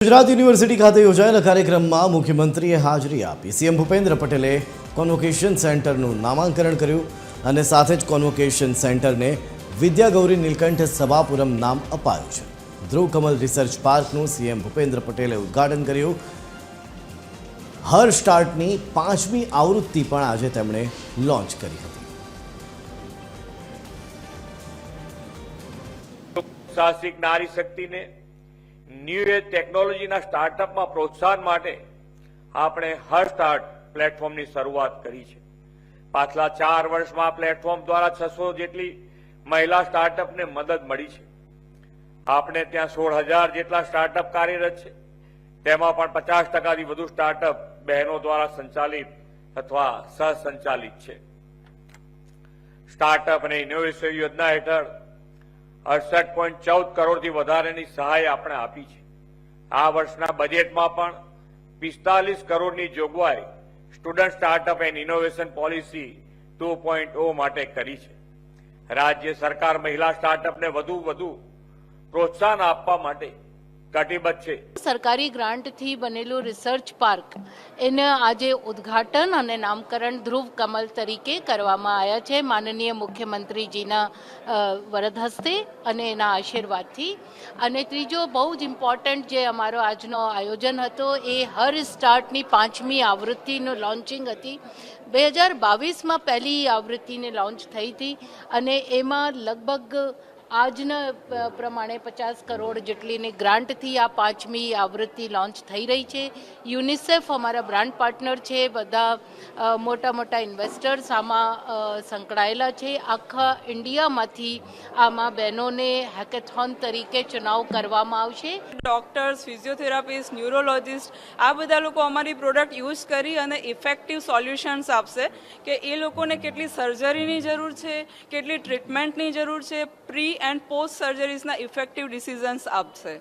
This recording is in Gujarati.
ગુજરાત યુનિવર્સિટી ખાતે યોજાયેલા કાર્યક્રમમાં મુખ્યમંત્રીએ હાજરી આપી। સીએમ ભૂપેન્દ્ર પટેલે કોન્વોકેશન સેન્ટરનું નામાંકન કર્યું અને સાથે જ કોન્વોકેશન સેન્ટરને વિદ્યાગૌરી નીલકંઠ સભાપુરમ નામ અપાયું છે। ધ્રુવ કમલ રિસર્ચ પાર્કનું સીએમ ભૂપેન્દ્ર પટેલે ઉદ્ઘાટન કર્યું। હર સ્ટાર્ટની 5મી આવૃત્તિ પણ આજે તેમણે લોન્ચ કરી હતી। સાહસિક નારી શક્તિને ન્યૂ એજ ટેકનોલોજીના સ્ટાર્ટઅપમાં પ્રોત્સાહન માટે આપણે હર સ્ટાર્ટ પ્લેટફોર્મની શરૂઆત કરી છે। પાછલા 4 વર્ષમાં આ પ્લેટફોર્મ દ્વારા 600 જેટલી મહિલા સ્ટાર્ટઅપને મદદ મળી છે। આપણે ત્યાં 16,000 જેટલા સ્ટાર્ટઅપ કાર્યરત છે। તેમાં પણ 50%થી વધુ સ્ટાર્ટઅપ બહેનો દ્વારા સંચાલિત અથવા સહસંચાલિત છે। સ્ટાર્ટઅપ અને ઇનોવેશન યોજના હેઠળ 68.14 કરોડથી વધારેની સહાય આપણે આપી છે। આ વર્ષના બજેટમાં પણ 45 કરોડની જોગવાઈ student startup and innovation policy 2.0 માટે કરી છે। રાજ્ય સરકાર મહિલા સ્ટાર્ટઅપને વધુ પ્રોત્સાહન આપવા માટે કટિબદ્ધ છે। સરકારી ગ્રાન્ટથી બનેલું રિસર્ચ પાર્ક એને આજે ઉદ્ઘાટન અને નામકરણ ધ્રુવ કમલ તરીકે કરવામાં આવ્યા છે માનનીય મુખ્યમંત્રીજીના વરદ હસ્તે અને એના આશીર્વાદથી। અને ત્રીજો બહુ જ ઇમ્પોર્ટન્ટ જે અમારો આજનો આયોજન હતો એ હર સ્ટાર્ટની 5મી આવૃત્તિનું લોન્ચિંગ હતી। 2022માં પહેલી આવૃત્તિને લોન્ચ થઈ હતી અને એમાં લગભગ આજના પ્રમાણે 50 કરોડ જેટલીની ગ્રાન્ટથી આ 5મી આવૃત્તિ લોન્ચ થઈ રહી છે। યુનિસેફ અમારા બ્રાન્ડ પાર્ટનર છે। બધા મોટા ઇન્વેસ્ટર્સ આમાં સંકળાયેલા છે। આખા ઇન્ડિયામાંથી આમાં બહેનોને હેકેથોન તરીકે ચુનાવ કરવામાં આવશે। ડોક્ટર્સ, ફિઝિયોથેરાપિસ્ટ, ન્યુરોલોજિસ્ટ આ બધા લોકો અમારી પ્રોડક્ટ યુઝ કરી અને ઇફેક્ટિવ સોલ્યુશન્સ આપશે કે એ લોકોને કેટલી સર્જરીની જરૂર છે, કેટલી ટ્રીટમેન્ટની જરૂર છે, પ્રી એન્ડ પોસ્ટ સર્જરીઝના ઇફેક્ટિવ ડિસિઝન્સ આપશે।